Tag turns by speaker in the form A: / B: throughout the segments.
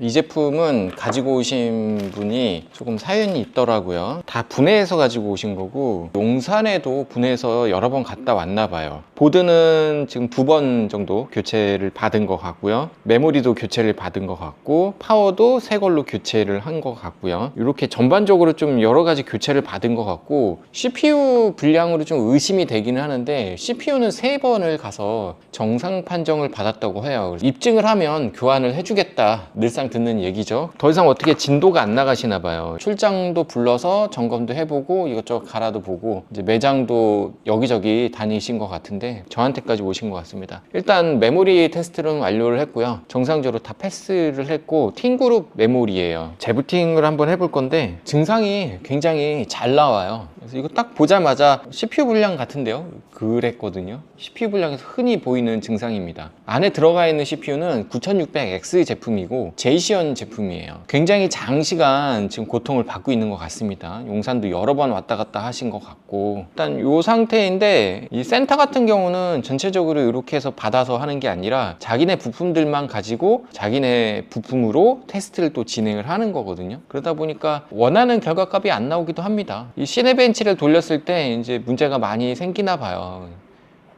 A: 이 제품은 가지고 오신 분이 조금 사연이 있더라고요. 다 분해해서 가지고 오신 거고, 용산에도 분해해서 여러 번 갔다 왔나 봐요. 보드는 지금 2번 정도 교체를 받은 것 같고요. 메모리도 교체를 받은 것 같고, 파워도 새 걸로 교체를 한 것 같고요. 이렇게 전반적으로 좀 여러 가지 교체를 받은 것 같고, CPU 불량으로 좀 의심이 되기는 하는데, CPU는 3번을 가서 정상 판정을 받았다고 해요. 입증을 하면 교환을 해주겠다, 늘상 듣는 얘기죠. 더 이상 어떻게 진도가 안 나가시나 봐요. 출장도 불러서 점검도 해보고 이것저것 갈아도 보고, 이제 매장도 여기저기 다니신 것 같은데 저한테까지 오신 것 같습니다. 일단 메모리 테스트는 완료를 했고요. 정상적으로 다 패스를 했고, 팅그룹 메모리예요. 재부팅을 한번 해볼 건데 증상이 굉장히 잘 나와요. 그래서 이거 딱 보자마자 CPU 불량 같은데요? 그랬거든요. CPU 불량에서 흔히 보이는 증상입니다. 안에 들어가 있는 CPU는 9600X 제품이고 제이시언 제품이에요. 굉장히 장시간 지금 고통을 받고 있는 것 같습니다. 용산도 여러 번 왔다 갔다 하신 것 같고, 일단 이 상태인데, 이 센터 같은 경우는 전체적으로 이렇게 해서 받아서 하는 게 아니라 자기네 부품들만 가지고 자기네 부품으로 테스트를 또 진행을 하는 거거든요. 그러다 보니까 원하는 결과값이 안 나오기도 합니다. 이 시네벤치를 돌렸을 때 이제 문제가 많이 생기나 봐요.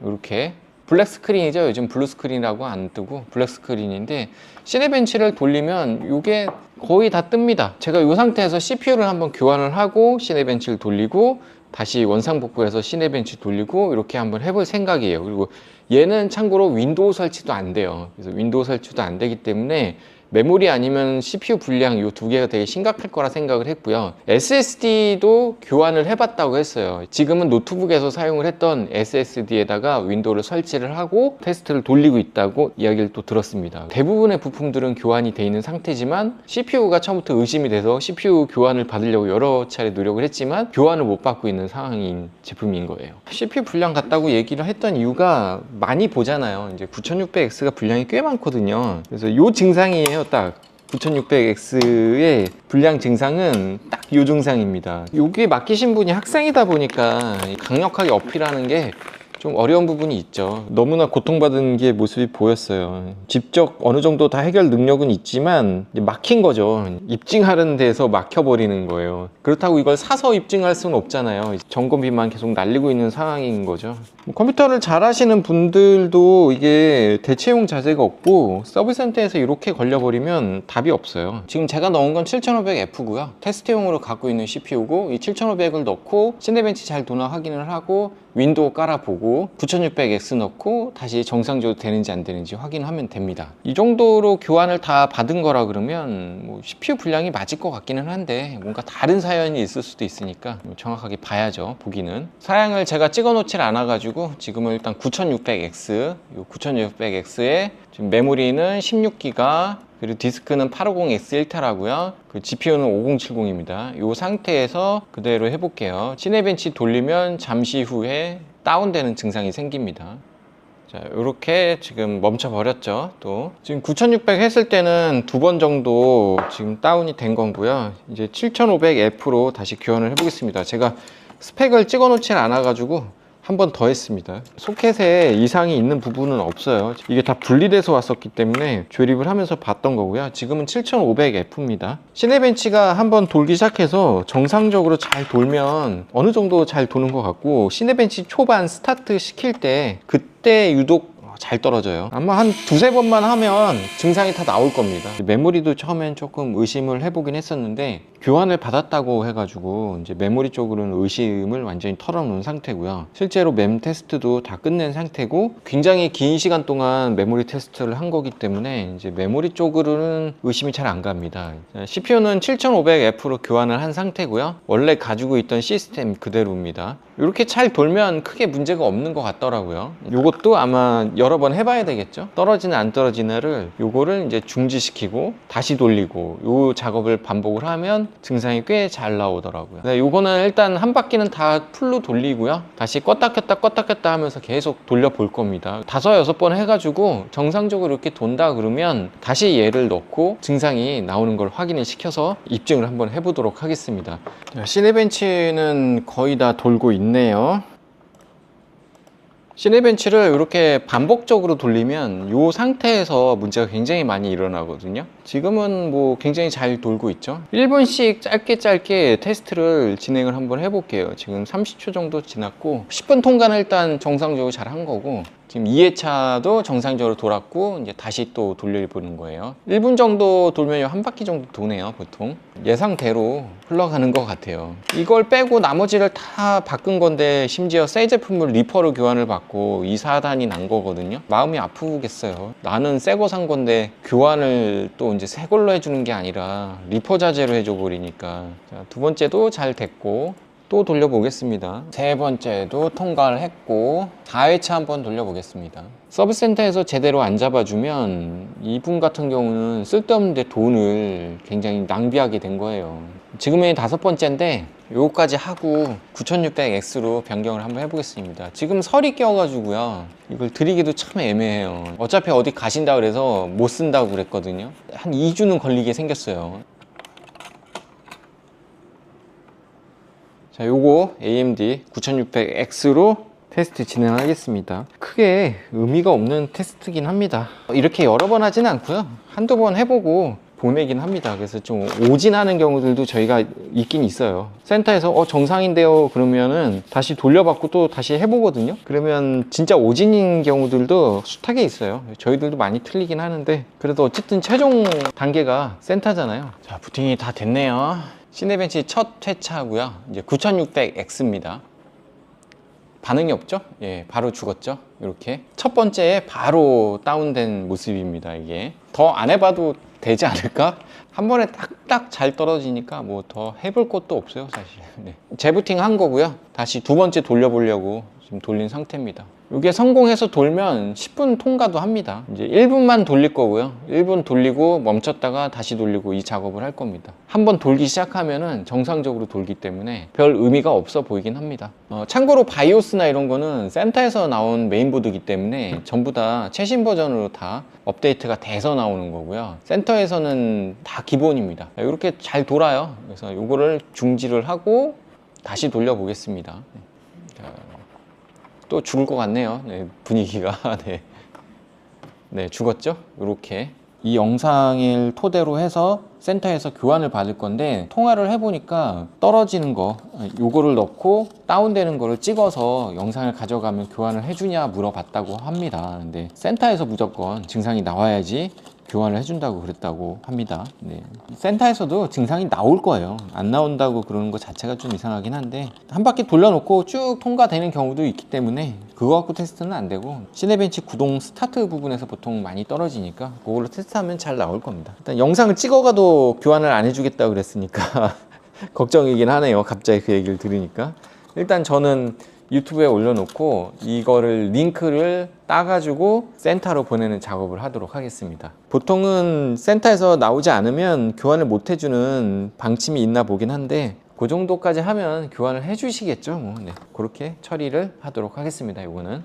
A: 이렇게 블랙 스크린이죠. 요즘 블루 스크린이라고 안 뜨고 블랙 스크린인데, 시네벤치를 돌리면 이게 거의 다 뜹니다. 제가 이 상태에서 CPU를 한번 교환을 하고 시네벤치를 돌리고 다시 원상복구해서 시네벤치 돌리고 이렇게 한번 해볼 생각이에요. 그리고 얘는 참고로 윈도우 설치도 안 돼요. 그래서 윈도우 설치도 안 되기 때문에 메모리 아니면 CPU 불량 이 2개가 되게 심각할 거라 생각을 했고요. SSD도 교환을 해봤다고 했어요. 지금은 노트북에서 사용을 했던 SSD에다가 윈도우를 설치를 하고 테스트를 돌리고 있다고 이야기를 또 들었습니다. 대부분의 부품들은 교환이 돼 있는 상태지만 CPU가 처음부터 의심이 돼서 CPU 교환을 받으려고 여러 차례 노력을 했지만 교환을 못 받고 있는 상황인 제품인 거예요. CPU 불량 같다고 얘기를 했던 이유가 많이 보잖아요. 이제 9600X가 불량이 꽤 많거든요. 그래서 이 증상이에요. 딱 9600X의 불량 증상은 딱 이 증상입니다. 여기에 맡기신 분이 학생이다 보니까 강력하게 어필하는 게 좀 어려운 부분이 있죠. 너무나 고통받은 게 모습이 보였어요. 직접 어느 정도 다 해결 능력은 있지만 막힌 거죠. 입증하는 데서 막혀버리는 거예요. 그렇다고 이걸 사서 입증할 수는 없잖아요. 점검비만 계속 날리고 있는 상황인 거죠. 컴퓨터를 잘 하시는 분들도 이게 대체용 자재가 없고 서비스센터에서 이렇게 걸려버리면 답이 없어요. 지금 제가 넣은 건 7500F고요. 테스트용으로 갖고 있는 CPU고, 이 7500을 넣고 시네벤치 잘 도나 확인을 하고 윈도우 깔아보고 9600X 넣고 다시 정상적으로 되는지 안 되는지 확인하면 됩니다. 이 정도로 교환을 다 받은 거라 그러면 뭐 CPU 불량이 맞을 것 같기는 한데, 뭔가 다른 사연이 있을 수도 있으니까 정확하게 봐야죠. 보기는 사양을 제가 찍어 놓질 않아 가지고 지금은 일단 9600X, 이 9600X에 지금 메모리는 16기가, 그리고 디스크는 850X1테라고요. 그 GPU는 5070입니다. 이 상태에서 그대로 해볼게요. 시네벤치 돌리면 잠시 후에 다운되는 증상이 생깁니다. 자, 이렇게 지금 멈춰버렸죠. 또 지금 9600 했을 때는 2번 정도 지금 다운이 된 거고요. 이제 7500F로 다시 교환을 해보겠습니다. 제가 스펙을 찍어 놓질 않아 가지고 한 번 더 했습니다. 소켓에 이상이 있는 부분은 없어요. 이게 다 분리돼서 왔었기 때문에 조립을 하면서 봤던 거고요. 지금은 7500F입니다. 시네벤치가 한번 돌기 시작해서 정상적으로 잘 돌면 어느 정도 잘 도는 것 같고, 시네벤치 초반 스타트 시킬 때 그때 유독 잘 떨어져요. 아마 한 2-3번만 하면 증상이 다 나올 겁니다. 메모리도 처음엔 조금 의심을 해보긴 했었는데 교환을 받았다고 해가지고 이제 메모리 쪽으로는 의심을 완전히 털어놓은 상태고요. 실제로 램 테스트도 다 끝낸 상태고, 굉장히 긴 시간 동안 메모리 테스트를 한 거기 때문에 이제 메모리 쪽으로는 의심이 잘 안 갑니다. CPU는 7500F로 교환을 한 상태고요. 원래 가지고 있던 시스템 그대로입니다. 이렇게 잘 돌면 크게 문제가 없는 것 같더라고요. 이것도 아마 여러 번 해봐야 되겠죠. 떨어지나 안 떨어지나를 요거를 이제 중지시키고 다시 돌리고 요 작업을 반복을 하면 증상이 꽤 잘 나오더라고요. 네, 요거는 일단 한 바퀴는 다 풀로 돌리고요. 다시 껐다 켰다 껐다 켰다 하면서 계속 돌려볼 겁니다. 5-6번 해가지고 정상적으로 이렇게 돈다 그러면 다시 얘를 넣고 증상이 나오는 걸 확인을 시켜서 입증을 한번 해보도록 하겠습니다. 시네벤치는 거의 다 돌고 있네요. 시네벤치를 이렇게 반복적으로 돌리면 이 상태에서 문제가 굉장히 많이 일어나거든요. 지금은 뭐 굉장히 잘 돌고 있죠. 1분씩 짧게 테스트를 진행을 한번 해볼게요. 지금 30초 정도 지났고 10분 통과는 일단 정상적으로 잘 한 거고, 지금 2회차도 정상적으로 돌았고 이제 다시 또 돌려보는 거예요. 1분 정도 돌면 한 바퀴 정도 도네요, 보통. 예상대로 흘러가는 것 같아요. 이걸 빼고 나머지를 다 바꾼 건데, 심지어 새 제품을 리퍼로 교환을 받고 이 사단이 난 거거든요. 마음이 아프겠어요. 나는 새 거 산 건데 교환을 또 이제 새 걸로 해주는 게 아니라 리퍼 자재로 해줘 버리니까. 자, 두 번째도 잘 됐고 또 돌려보겠습니다. 세 번째도 통과를 했고 4회차 한번 돌려보겠습니다. 서비스센터에서 제대로 안 잡아주면 이분 같은 경우는 쓸데없는데 돈을 굉장히 낭비하게 된 거예요. 지금이 5번째인데 요거까지 하고 9600X로 변경을 한번 해보겠습니다. 지금 설이 껴가지고요, 이걸 드리기도 참 애매해요. 어차피 어디 가신다 그래서 못 쓴다고 그랬거든요. 한 2주는 걸리게 생겼어요. 자, 요거 AMD 9600X로 테스트 진행하겠습니다. 크게 의미가 없는 테스트긴 합니다. 이렇게 여러 번 하진 않고요, 한두 번 해보고 보내긴 합니다. 그래서 좀 오진하는 경우들도 저희가 있긴 있어요. 센터에서 정상인데요 그러면은 다시 돌려받고 또 다시 해보거든요. 그러면 진짜 오진인 경우들도 숱하게 있어요. 저희들도 많이 틀리긴 하는데, 그래도 어쨌든 최종 단계가 센터잖아요. 자, 부팅이 다 됐네요. 시네벤치 첫 회차고요. 이제 9600X입니다. 반응이 없죠? 예, 바로 죽었죠? 이렇게 첫 번째에 바로 다운된 모습입니다. 이게 더 안 해봐도 되지 않을까? 한 번에 딱딱 잘 떨어지니까 뭐 더 해볼 것도 없어요, 사실. 네. 재부팅 한 거고요. 다시 두 번째 돌려보려고 지금 돌린 상태입니다. 이게 성공해서 돌면 10분 통과도 합니다. 이제 1분만 돌릴 거고요. 1분 돌리고 멈췄다가 다시 돌리고 이 작업을 할 겁니다. 한번 돌기 시작하면은 정상적으로 돌기 때문에 별 의미가 없어 보이긴 합니다. 참고로 바이오스나 이런 거는 센터에서 나온 메인보드이기 때문에 전부 다 최신 버전으로 다 업데이트가 돼서 나오는 거고요. 센터에서는 다 기본입니다. 이렇게 잘 돌아요. 그래서 이거를 중지를 하고 다시 돌려보겠습니다. 또 죽을 것 같네요. 네, 분위기가. 네. 네, 죽었죠? 이렇게. 이 영상을 토대로 해서 센터에서 교환을 받을 건데, 통화를 해보니까 떨어지는 거, 요거를 넣고 다운되는 거를 찍어서 영상을 가져가면 교환을 해주냐 물어봤다고 합니다. 근데 센터에서 무조건 증상이 나와야지 교환을 해준다고 그랬다고 합니다. 네. 센터에서도 증상이 나올 거예요. 안 나온다고 그러는 것 자체가 좀 이상하긴 한데, 한 바퀴 돌려놓고 쭉 통과되는 경우도 있기 때문에 그거 갖고 테스트는 안 되고, 시네벤치 구동 스타트 부분에서 보통 많이 떨어지니까 그걸로 테스트하면 잘 나올 겁니다. 일단 영상을 찍어가도 교환을 안 해주겠다고 그랬으니까 걱정이긴 하네요. 갑자기 그 얘기를 들으니까. 일단 저는 유튜브에 올려놓고 이거를 링크를 따가지고 센터로 보내는 작업을 하도록 하겠습니다. 보통은 센터에서 나오지 않으면 교환을 못 해주는 방침이 있나 보긴 한데, 그 정도까지 하면 교환을 해주시겠죠. 뭐. 네, 그렇게 처리를 하도록 하겠습니다. 이거는